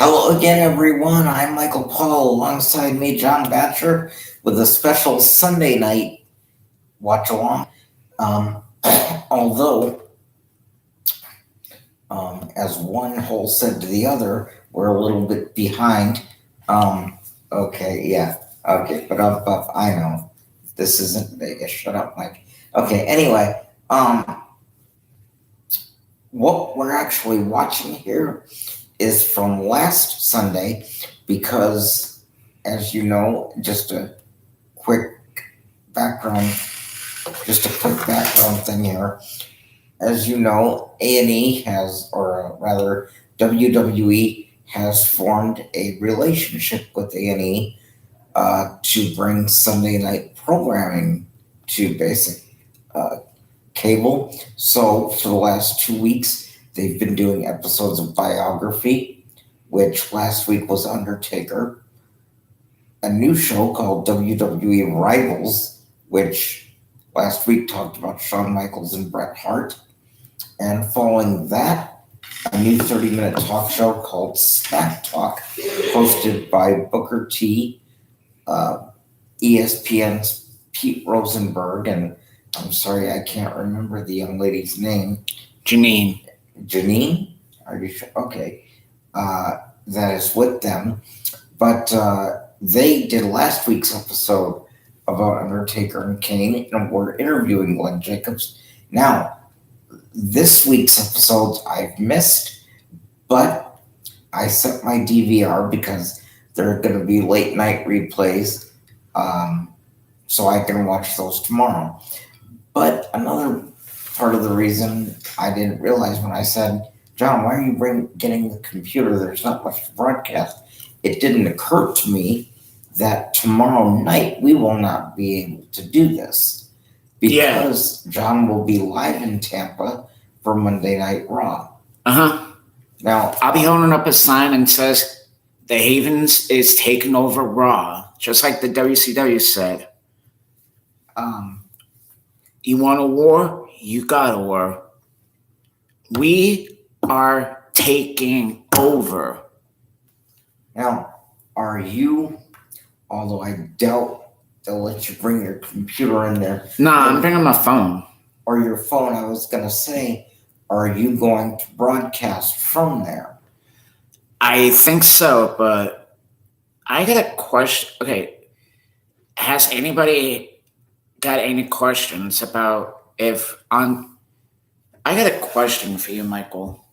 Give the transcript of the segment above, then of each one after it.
Hello again, everyone. I'm Michael Paul, alongside me, John Batcher, with a special Sunday night watch along. Um, although, as one hole said to the other, we're a little bit behind. Okay, yeah, okay, but I know this isn't Vegas. Shut up, Mike. Okay, anyway, what we're actually watching here is from last Sunday because, as you know, quick background, just a quick background thing here. As you know, A&E has, or rather, WWE has formed a relationship with A&E to bring Sunday night programming to basic cable. So for the last 2 weeks, they've been doing episodes of Biography, which last week was Undertaker. A new show called WWE Rivals, which last week talked about Shawn Michaels and Bret Hart. And following that, a new 30-minute talk show called Smack Talk, hosted by Booker T, ESPN's Pete Rosenberg, and I'm sorry, I can't remember the young lady's name. Janine? Are you sure? Okay. That is with them. But they did last week's episode about Undertaker and Kane, and we're interviewing Glenn Jacobs. Now, this week's episodes I've missed, but I set my DVR because there are going to be late night replays, so I can watch those tomorrow. But another part of the reason I didn't realize when I said, John, why are you getting the computer? There's not much to broadcast. It didn't occur to me that tomorrow night we will not be able to do this because John will be live in Tampa for Monday Night Raw. Now, I'll be holding up a sign and says the Havens is taking over Raw, just like the WCW said. You want a war? You got a war. We are taking over. Now, are you, although I doubt they'll let you bring your computer in there. Nah, I'm bringing my phone. Or your phone, I was going to say, are you going to broadcast from there? I think so, but I got a question. Okay, has anybody got any questions about I got a question for you, Michael.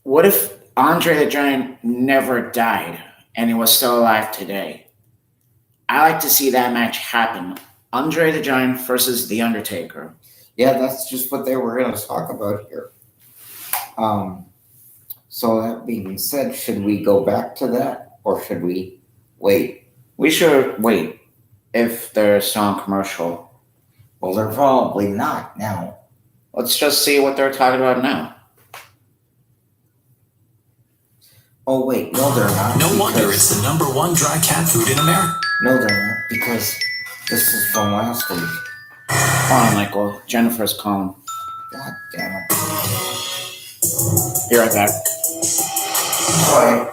What if Andre the Giant never died and he was still alive today? I like to see that match happen. Andre the Giant versus The Undertaker. Yeah, that's just what they were going to talk about here. So that being said, should we go back to that or should we wait? We should wait if they're still on commercial. Well, they're probably not now. Let's just see what they're talking about now. Oh, wait, no, they're not. No wonder it's the number one dry cat food in America. No, they're not, because this is from last week. Hold on, Michael. Jennifer's calling. God damn it. Be right back. Alright.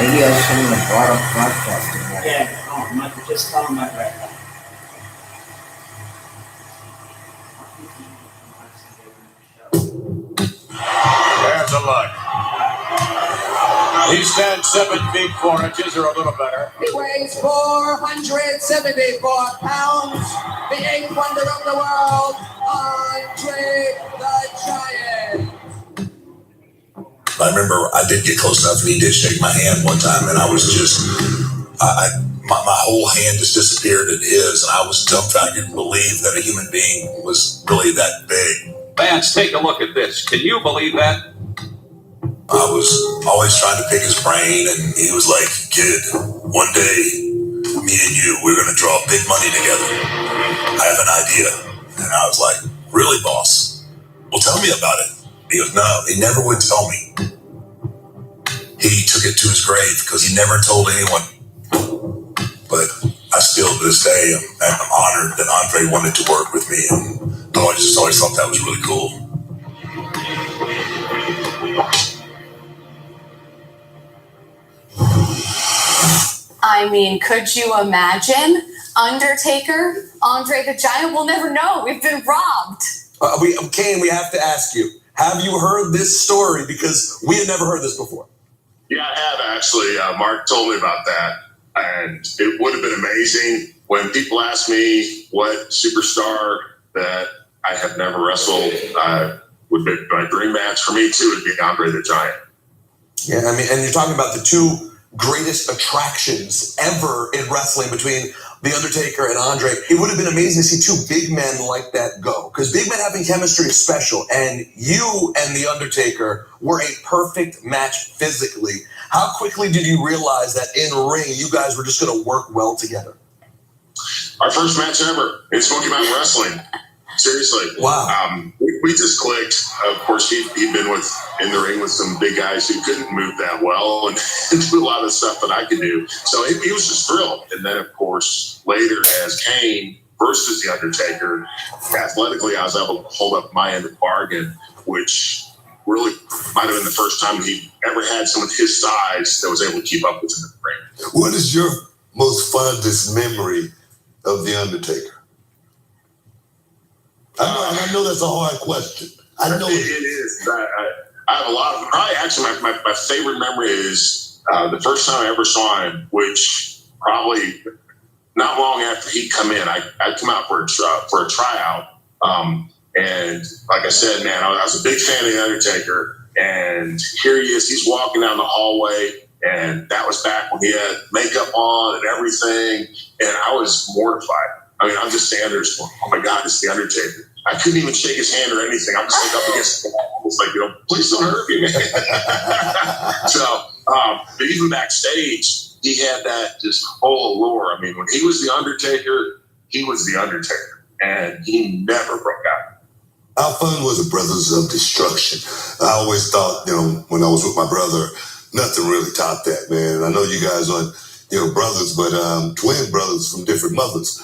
Maybe I shouldn't have brought up broadcasting. Yeah, Michael, just call him right back. There's a look. He stands 7 feet 4 inches, or a little better. He weighs 474 pounds. The eighth wonder of the world, Andre the Giant. I remember I did get close enough and he did shake my hand one time, and I was just, my whole hand just disappeared in his, and I was dumbfounded. I didn't believe that a human being was really that big. Vance, take a look at this. Can you believe that? I was always trying to pick his brain, and he was like, kid, one day, me and you, we're going to draw big money together. I have an idea. And I was like, really, boss? Well, tell me about it. He goes, no, he never would tell me. He took it to his grave because he never told anyone. But I still, to this day, I'm honored that Andre wanted to work with me. And I just always thought that was really cool. I mean, could you imagine? Undertaker, Andre the Giant, we'll never know. We've been robbed. Kane, we have to ask you, have you heard this story? Because we had never heard this before. Yeah, I have actually. Mark told me about that. And it would have been amazing when people ask me what superstar that I have never wrestled would be my dream match for me too would be Andre the Giant. Yeah, I mean, and you're talking about the two greatest attractions ever in wrestling between The Undertaker and Andre. It would have been amazing to see two big men like that go. Because big men having chemistry is special. And you and The Undertaker were a perfect match physically. How quickly did you realize that in ring, you guys were just going to work well together? Our first match ever in Smoky Mountain Wrestling. Seriously. Wow. We just clicked. Of course, he'd been in the ring with some big guys who couldn't move that well and do a lot of the stuff that I could do. So he was just thrilled. And then, of course, later as Kane versus The Undertaker, athletically, I was able to hold up my end of the bargain, which really might have been the first time he ever had someone his size that was able to keep up with him in the ring. What is your most fondest memory of The Undertaker? I know that's a hard question. I know it is. I have a lot of them. Probably actually my favorite memory is the first time I ever saw him, which probably not long after he'd come in. I'd come out for a tryout. And like I said, man, I was a big fan of The Undertaker. And here he is. He's walking down the hallway. And that was back when he had makeup on and everything. And I was mortified. I mean, I'm just standing there going, oh my God, it's The Undertaker. I couldn't even shake his hand or anything. I'm just like up against the wall. It's like, please don't hurt me, man. So, but even backstage, he had that just whole allure. I mean, when he was The Undertaker, he was The Undertaker. And he never broke out. How fun was it, Brothers of Destruction? I always thought, when I was with my brother, nothing really topped that, man. I know you guys aren't, brothers, but twin brothers from different mothers.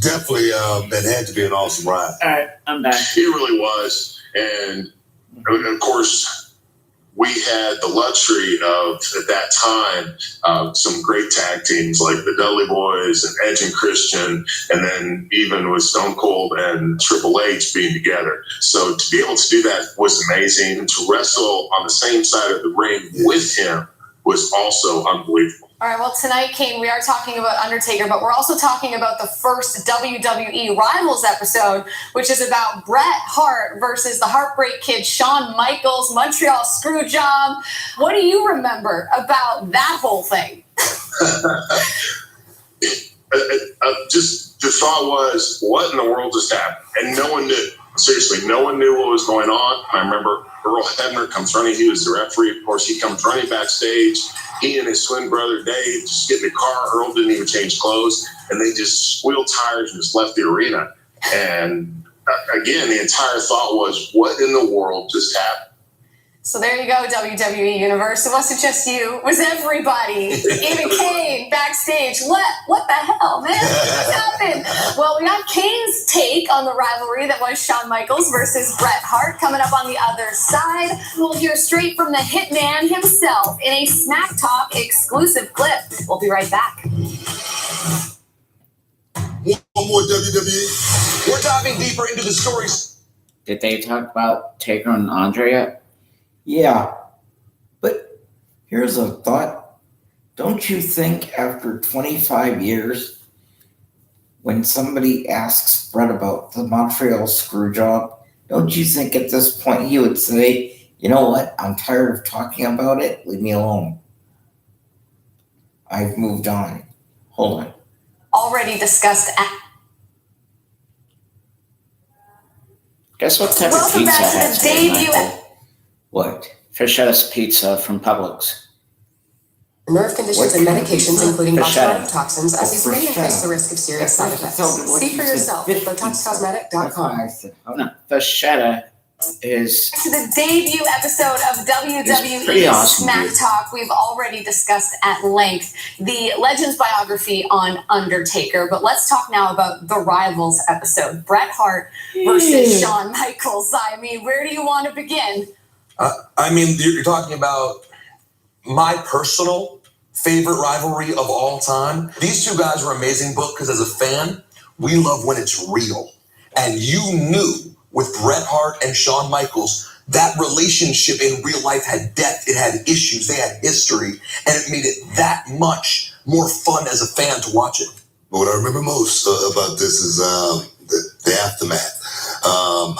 Definitely, that had to be an awesome ride. All right, I'm back. He really was. And of course, we had the luxury of, at that time, some great tag teams like the Dudley Boys and Edge and Christian, and then even with Stone Cold and Triple H being together. So to be able to do that was amazing. And to wrestle on the same side of the ring with him was also unbelievable. All right, well, tonight, Kane, we are talking about Undertaker, but we're also talking about the first WWE Rivals episode, which is about Bret Hart versus the Heartbreak Kid, Shawn Michaels, Montreal Screwjob. What do you remember about that whole thing? The thought was, what in the world just happened? And no one knew. Seriously, no one knew what was going on. I remember Earl Hebner comes running. He was the referee. Of course, he comes running backstage. He and his twin brother, Dave, just get in the car. Earl didn't even change clothes. And they just squealed tires and just left the arena. And again, the entire thought was, what in the world just happened? So there you go, WWE Universe. It wasn't just you. It was everybody. Even Kane backstage. What the hell, man? What happened? Well, we got Kane's take on the rivalry that was Shawn Michaels versus Bret Hart coming up on the other side. We'll hear straight from the Hitman himself in a Smack Talk exclusive clip. We'll be right back. One more WWE. We're diving deeper into the stories. Did they talk about Taker and Andre yet? Yeah, but here's a thought. Don't you think after 25 years, when somebody asks Bret about the Montreal Screwjob, don't you think at this point he would say, you know what, I'm tired of talking about it, leave me alone. I've moved on. Hold on. Already discussed. Guess what type of Welcome pizza back to has the me, debut. Michael? What? Fischetta's Pizza from Publix. Nerve conditions What and kind of medications, pizza? including Fischetta. botulinum toxins, as these may increase the risk of serious side effects. See for yourself at BotoxCosmetic.com. No, Fischetta is To the debut episode of It's pretty WWE awesome, Smack dude. Talk, we've already discussed at length the Legends biography on Undertaker, but let's talk now about the Rivals episode, Bret Hart versus Shawn Michaels. I mean, where do you want to begin? I mean, you're talking about my personal favorite rivalry of all time. These two guys were amazing book because as a fan, we love when it's real. And you knew with Bret Hart and Shawn Michaels, that relationship in real life had depth, it had issues, they had history, and it made it that much more fun as a fan to watch it. But what I remember most about this is the aftermath.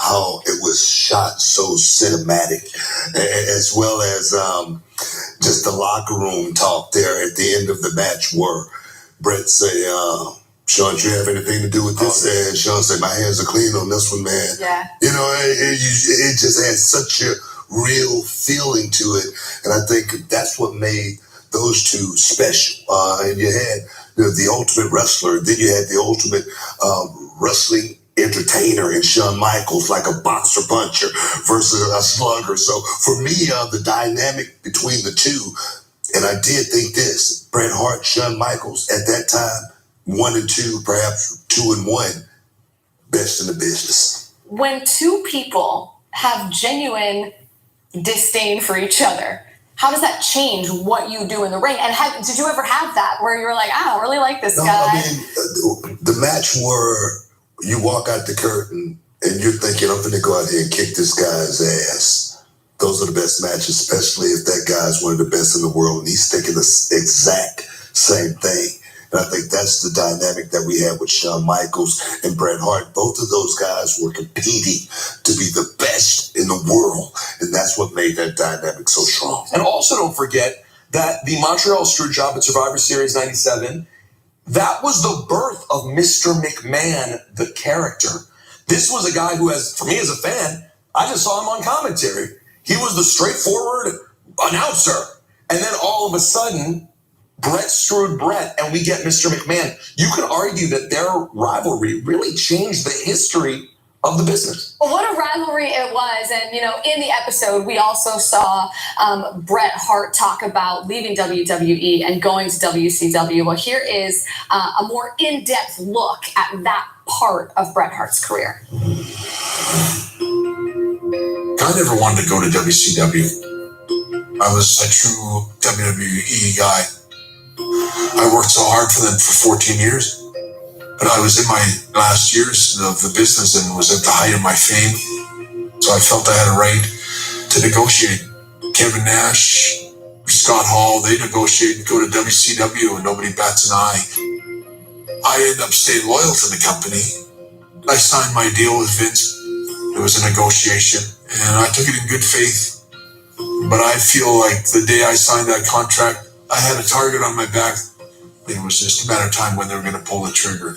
How it was shot so cinematic, as well as just the locker room talk there at the end of the match where Bret say, Shawn, do you have anything to do with this? And Shawn said, my hands are clean on this one, man. Yeah. You know, it just had such a real feeling to it. And I think that's what made those two special. And you had the ultimate wrestler, then you had the ultimate wrestling entertainer in Shawn Michaels, like a boxer puncher versus a slugger. So for me, the dynamic between the two, and I did think this, Bret Hart, Shawn Michaels, at that time, 1 and 2, perhaps 2 and 1, best in the business. When two people have genuine disdain for each other, how does that change what you do in the ring? And did you ever have that where you were like, I don't really like this guy? I mean, the match where you walk out the curtain and you're thinking, I'm going to go out here and kick this guy's ass. Those are the best matches, especially if that guy's one of the best in the world and he's thinking the exact same thing. And I think that's the dynamic that we had with Shawn Michaels and Bret Hart. Both of those guys were competing to be the best in the world. And that's what made that dynamic so strong. And also don't forget that the Montreal Screwjob at Survivor Series 97, that was the birth of Mr. McMahon, the character. This was a guy who, for me as a fan, I just saw him on commentary. He was the straightforward announcer. And then all of a sudden, Bret screwed Bret, and we get Mr. McMahon. You could argue that their rivalry really changed the history of the business. Well, what a rivalry it was. And, in the episode, we also saw Bret Hart talk about leaving WWE and going to WCW. Well, here is a more in-depth look at that part of Bret Hart's career. I never wanted to go to WCW. I was a true WWE guy. I worked so hard for them for 14 years. But I was in my last years of the business and was at the height of my fame. So I felt I had a right to negotiate. Kevin Nash, Scott Hall, they negotiate and go to WCW and nobody bats an eye. I ended up staying loyal to the company. I signed my deal with Vince. It was a negotiation and I took it in good faith. But I feel like the day I signed that contract, I had a target on my back. It was just a matter of time when they were going to pull the trigger.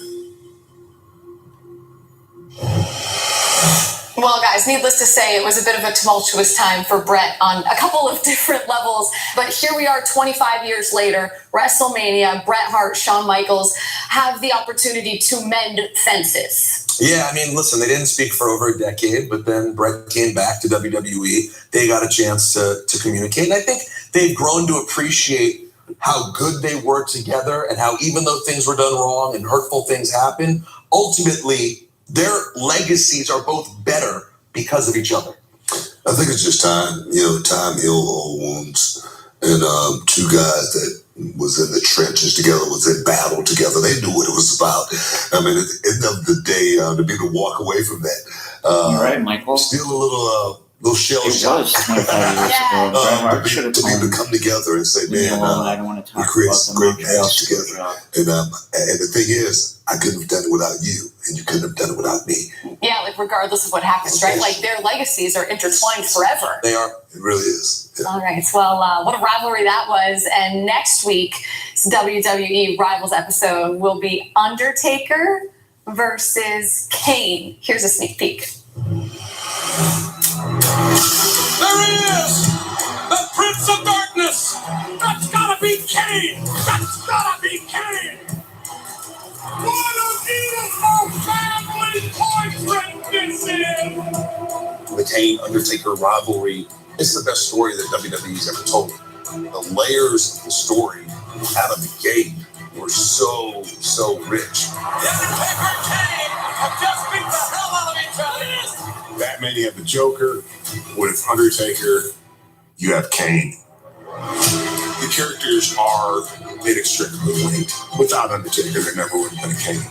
Well, guys, needless to say, it was a bit of a tumultuous time for Bret on a couple of different levels. But here we are 25 years later, WrestleMania, Bret Hart, Shawn Michaels have the opportunity to mend fences. Yeah, I mean, listen, they didn't speak for over a decade, but then Bret came back to WWE. They got a chance to communicate. And I think they've grown to appreciate how good they were together and how even though things were done wrong and hurtful things happened, ultimately their legacies are both better because of each other. I think it's just time. Time heals all wounds. And two guys that was in the trenches together, was in battle together. They knew what it was about. I mean, at the end of the day, to be able to walk away from that. You're right, Michael. Still a little shell shock. It was 25 years ago. To be able to come together and say, man, I don't want to talk we created about some great the matches together. And the thing is, I couldn't have done it without you, and you couldn't have done it without me. Yeah, like regardless of what happens, right? Like their legacies are intertwined forever. They are. It really is. Yeah. All right. Well, what a rivalry that was. And next week's WWE Rivals episode will be Undertaker versus Kane. Here's a sneak peek. There he is! The Prince of Darkness! That's gotta be Kane! That's gotta be Kane! What a beautiful family portrait this is! The Kane-Undertaker rivalry is the best story that WWE's ever told. The layers of the story out of the gate were so rich. Undertaker and Kane have just beat the hell out of each other! Batman, you have the Joker. With Undertaker, you have Kane. You characters are inextricably linked. Without Undertaker, there never would have been a Kane.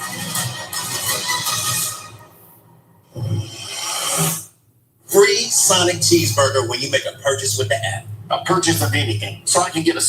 Free Sonic Cheeseburger when you make a purchase with the app. A purchase of anything, so I can get a.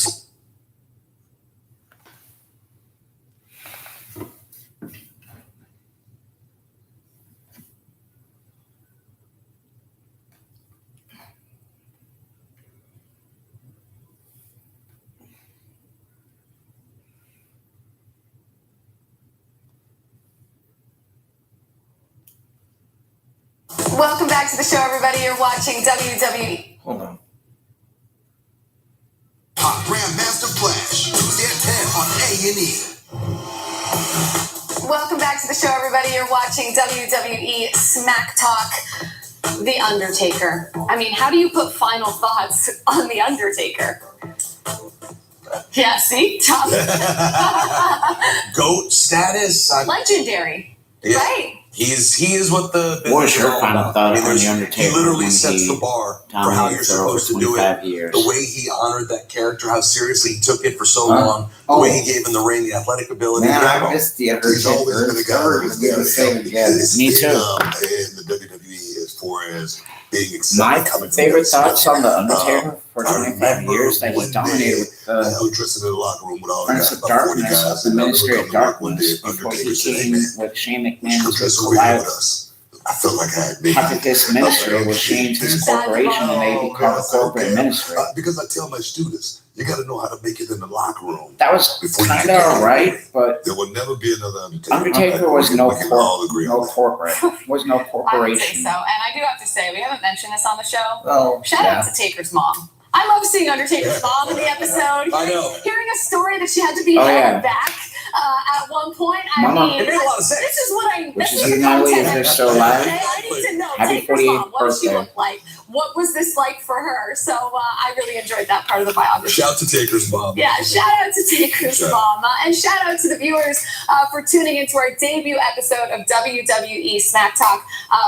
Welcome back to the show, everybody. You're watching WWE. Hold on. Grandmaster Flash, Tuesday at 10 on A&E. Welcome back to the show, everybody. You're watching WWE Smack Talk. The Undertaker. I mean, how do you put final thoughts on The Undertaker? Yeah, see? Top. GOAT status. Legendary. Yeah. Right. He is what the business What was your is all final about. thought I mean, on The Undertaker? he literally when sets he the bar for how you're dominated for over supposed to do 25 it. years? The way he honored that character, how seriously he took it for so long, the way he gave him the ring, the athletic ability. Man, Yeah, I missed the He's always been a guy that was there to say it again. It's Me been, too. in the WWE as far as being My excited coming from favorite that thoughts stuff. on The Undertaker for I 25 remember years that he one dominated day, with I was dressing in the locker room with all the Prince guys, of about 40 Darkness, guys, the and I Ministry remember of coming back one day, Darkness, before he Undertaker said, "Hey, came man, with Shane you McMahon should to dress over here with Goliath. us." I felt like I had big. How did this ministry was changed his corporation and they become a corporate ministry? Because I tell my students, you got to know how to make it in the locker room. That was Before you kind get of there. alright, but There will never be another Undertaker. Undertaker was We no can all agree on that. corporate, was no I would say corporation. so. And I do have to say, we haven't mentioned this on the show. Well, Shout out to Taker's mom. I love seeing Undertaker's mom in the episode. I know. Hearing a story that she had to be Oh, held yeah. back at one point. I Mama. mean, It made a lot of sense. this is what I. Which this is the Natalie, if content you're I still need. alive. Okay, I need to know Happy Taker's 48th mom. What did she birthday. look like? What was this like for her? So I really enjoyed that part of the biography. Shout to Taker's mom. Yeah, shout out to Taker's Shout mom. And shout out to the viewers for tuning into our debut episode of WWE Smack Talk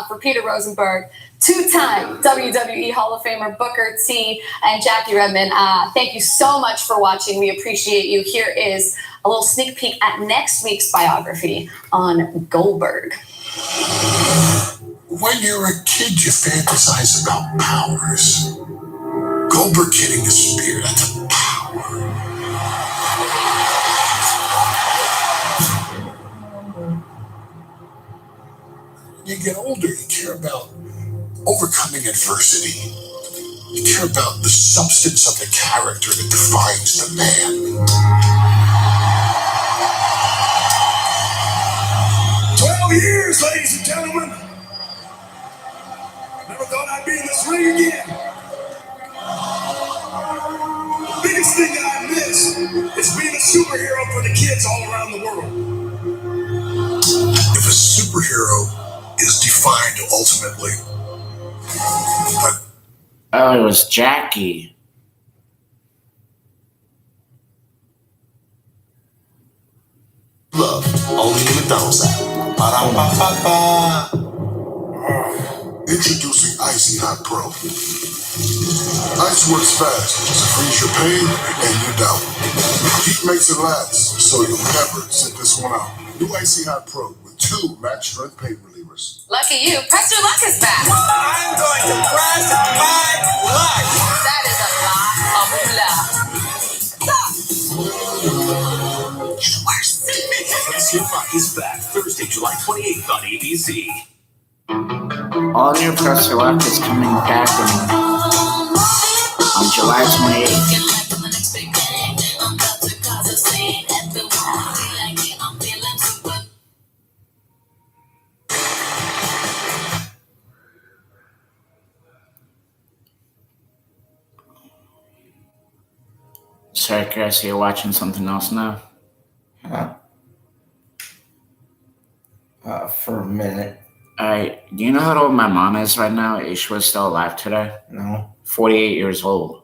for Peter Rosenberg, two-time WWE Hall of Famer Booker T and Jackie Redmond. Thank you so much for watching. We appreciate you. Here is a little sneak peek at next week's biography on Goldberg. When you're a kid, you fantasize about powers. Goldberg hitting a spear, that's a power. When you get older, you care about overcoming adversity. You care about the substance of the character that defines the man. 12 years, ladies and gentlemen. Never thought I'd be in this ring again. The biggest thing that I miss is being a superhero for the kids all around the world. If a superhero is defined ultimately by Oh, it was Jackie. Love, only in McDonald's app. Ba-da-ba-ba-ba. Introducing Icy Hot Pro. Ice works fast to freeze your pain and your doubt. Heat makes it last, so you'll never sit this one out. New Icy Hot Pro with 2 match strength pain relievers. Lucky you. Press your luck is back. I'm going to press my luck. That is a lot of love. Press Your Luck is back Thursday, July 28th on ABC. All New Press Your Luck is coming back on July 28th. Sorry, Chris, you're watching something else now? For a minute. Alright, do you know how old my mom is right now? If she was still alive today? No. 48 years old.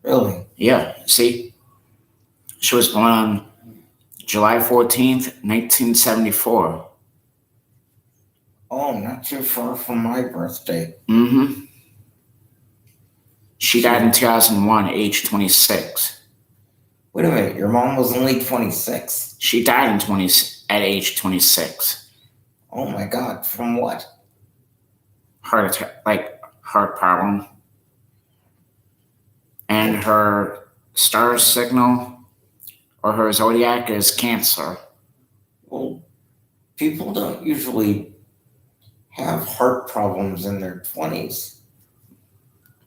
Really? Yeah, see? She was born on July 14th, 1974. Oh, not too far from my birthday. Mm-hmm. She died in 2001, age 26. Wait a minute, your mom was only 26? She died at age 26. Oh my God, from what? Heart attack, heart problem. And her star signal or her zodiac is Cancer. Well, people don't usually have heart problems in their 20s.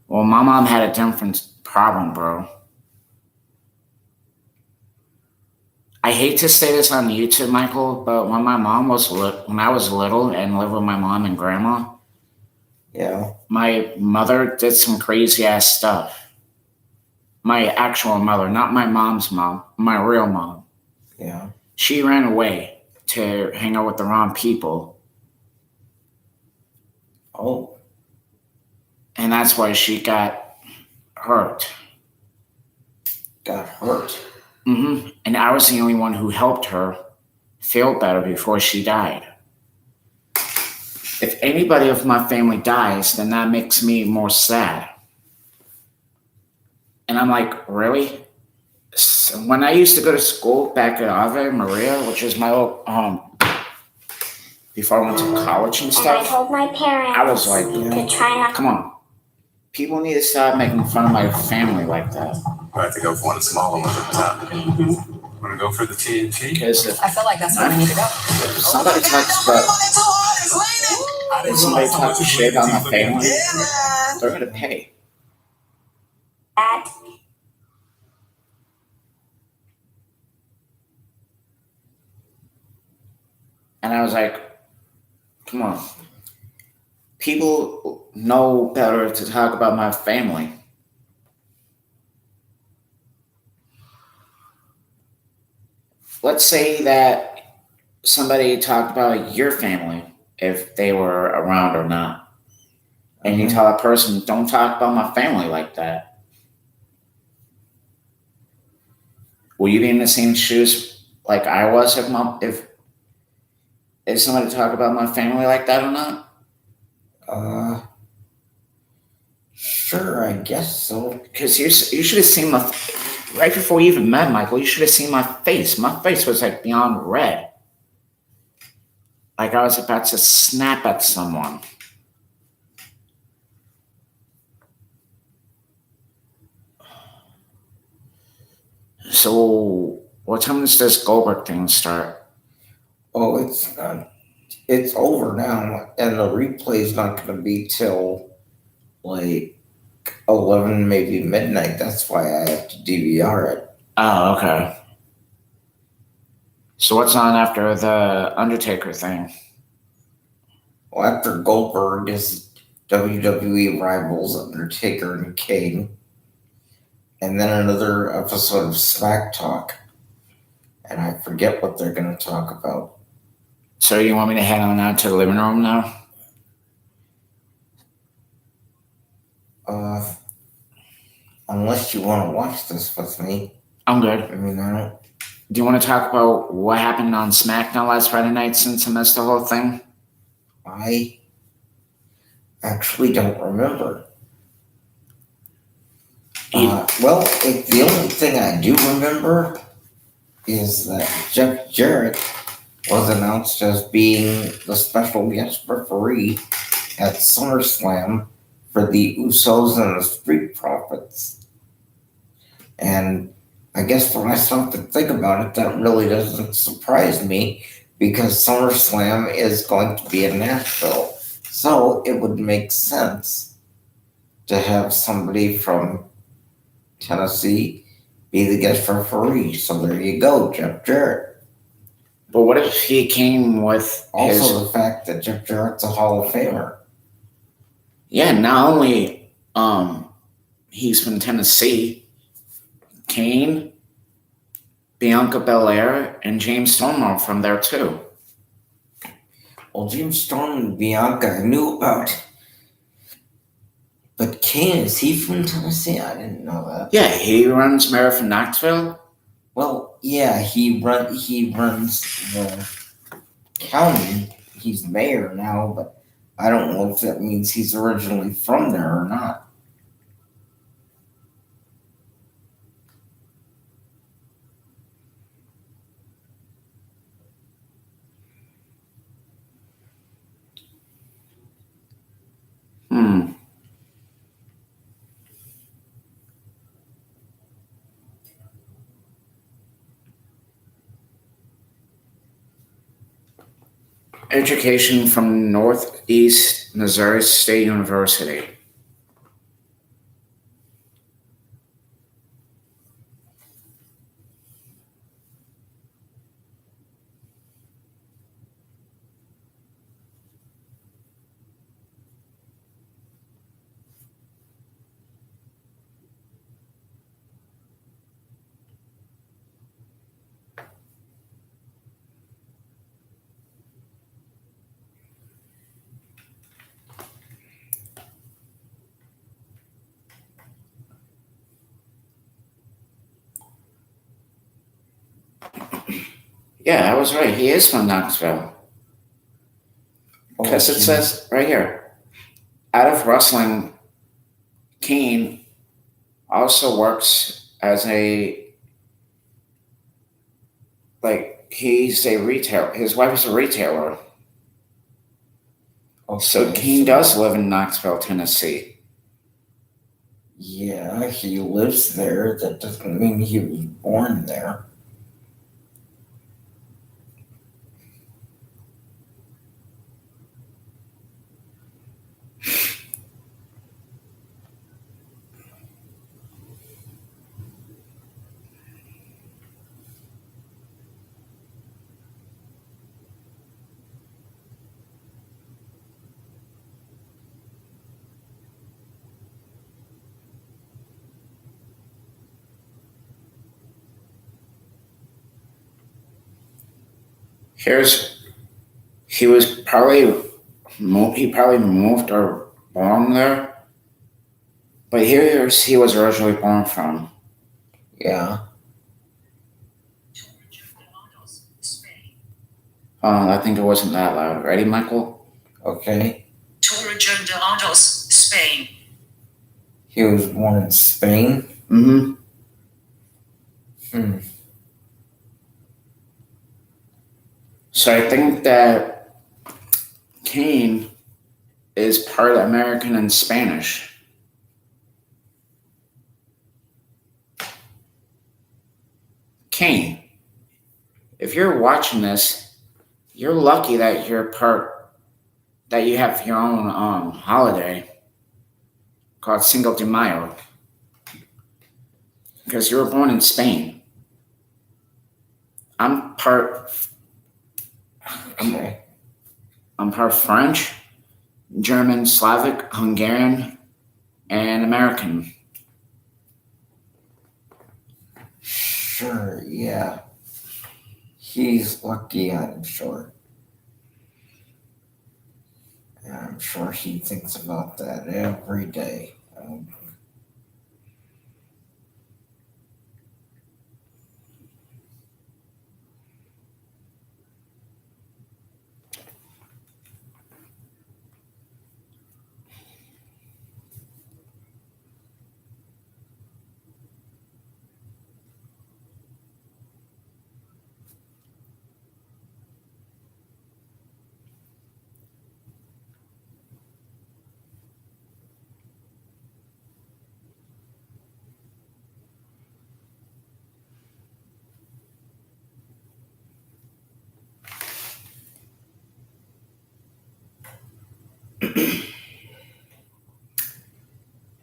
Well, my mom had a different problem, bro. I hate to say this on YouTube, Michael, but when I was little and lived with my mom and grandma, yeah, my mother did some crazy ass stuff. My actual mother, not my mom's mom, my real mom. Yeah. She ran away to hang out with the wrong people. Oh. And that's why she got hurt. Got hurt? Mm-hmm. And I was the only one who helped her feel better before she died. If anybody of my family dies, then that makes me more sad. And I'm like, really? So when I used to go to school back at Ave Maria, which is my old, before I went to college and stuff, I told my parents I was like, to try not. Come on. People need to stop making fun of my family like that. I have to go for one smaller one at the top. Want to go for the TNT? Because I feel like that's where we need to go. if somebody talks about, if somebody talks shit about my family, they're going to pay. Dad. And I was like, come on. People know better to talk about my family. Let's say that somebody talked about your family, if they were around or not. And you tell a person, don't talk about my family like that. Will you be in the same shoes like I was if somebody talked about my family like that or not? Sure, I guess so. Because you should have seen right before we even met, Michael, you should have seen my face. My face was like beyond red. Like I was about to snap at someone. So, what time does this Goldberg thing start? Oh, it's over now, and the replay's not going to be till like 11, maybe midnight. That's why I have to DVR it. Oh, okay. So what's on after the Undertaker thing? Well, after Goldberg is WWE Rivals, Undertaker and Kane. And then another episode of Smack Talk. And I forget what they're going to talk about. So you want me to head on out to the living room now? Unless you want to watch this with me. I'm good. I mean, I don't... Do you want to talk about what happened on SmackDown last Friday night since I missed the whole thing? I actually don't remember. The only thing I do remember is that Jeff Jarrett was announced as being the special guest referee at SummerSlam for the Usos and the Street Profits. And I guess when I stop to think about it, that really doesn't surprise me because SummerSlam is going to be in Nashville. So it would make sense to have somebody from Tennessee be the guest referee. So there you go, Jeff Jarrett. But what if he came with the fact that Jeff Jarrett's a Hall of Famer? Yeah, not only he's from Tennessee, Kane, Bianca Belair, and James Storm are from there too. Well, James Storm and Bianca I knew about. But Kane, is he from Tennessee? I didn't know that. Yeah, he runs Mayor for Knoxville. Well, yeah, he runs the county. He's mayor now, but I don't know if that means he's originally from there or not. education from Northeast Missouri State University. Yeah, I was right. He is from Knoxville. Because it says right here, out of wrestling, Kane also works as he's a retailer. His wife is a retailer. So Kane does live in Knoxville, Tennessee. Yeah, he lives there. That doesn't mean he was born there. He probably moved or born there, but here's he was originally born from. Yeah. I think it wasn't that loud. Ready, Michael? Okay. Torrejón de Ardoz, Spain. He was born in Spain? Mm-hmm. So I think that Kane is part American and Spanish. Kane, if you're watching this, you're lucky that you have your own holiday called Cinco de Mayo, because you were born in Spain. I'm part French, German, Slavic, Hungarian, and American. Sure, yeah. He's lucky, I'm sure. Yeah, I'm sure he thinks about that every day.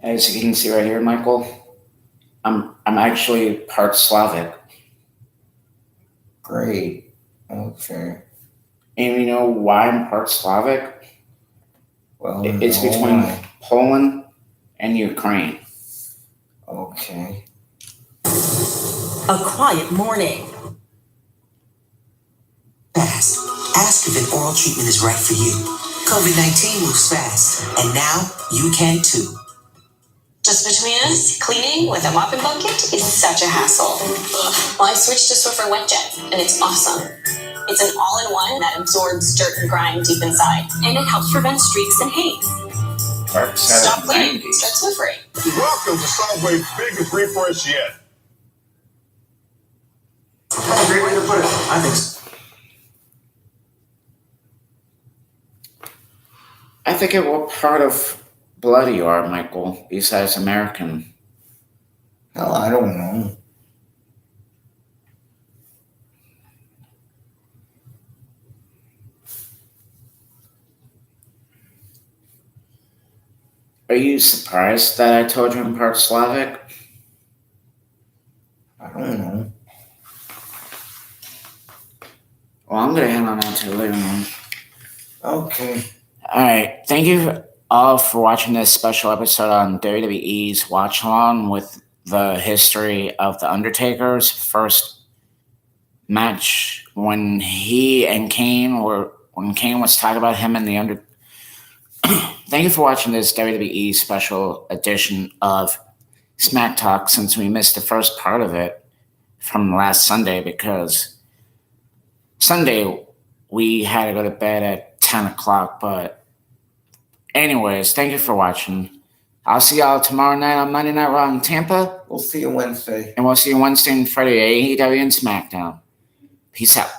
As you can see right here, Michael, I'm actually part Slavic. Great. Okay. And you know why I'm part Slavic? Well, it's between Poland and Ukraine. Okay. A quiet morning. Fast. Ask if an oral treatment is right for you. COVID-19 moves fast, and now you can too. Just between us, cleaning with a mop and bucket is such a hassle. Well, I switched to Swiffer WetJet, and it's awesome. It's an all-in-one that absorbs dirt and grime deep inside, and it helps prevent streaks and haze. Stop cleaning, start Swiffering. Welcome to Subway's biggest refresh yet. That's a great way to put it. I think so. I think it what part of blood you are, Michael, besides American. Hell, I don't know. Are you surprised that I told you I'm part Slavic? I don't know. Well, I'm gonna head on out to the living room. Okay. Alright, thank you all for watching this special episode on WWE's Watch Along with the history of The Undertaker's first match when Kane was talking about him and the Undertaker. Thank you for watching this WWE special edition of Smack Talk since we missed the first part of it from last Sunday because Sunday we had to go to bed at 10 o'clock. But anyways, thank you for watching. I'll see y'all tomorrow night on Monday Night Raw in Tampa. We'll see you Wednesday. And we'll see you Wednesday and Friday at AEW and SmackDown. Peace out.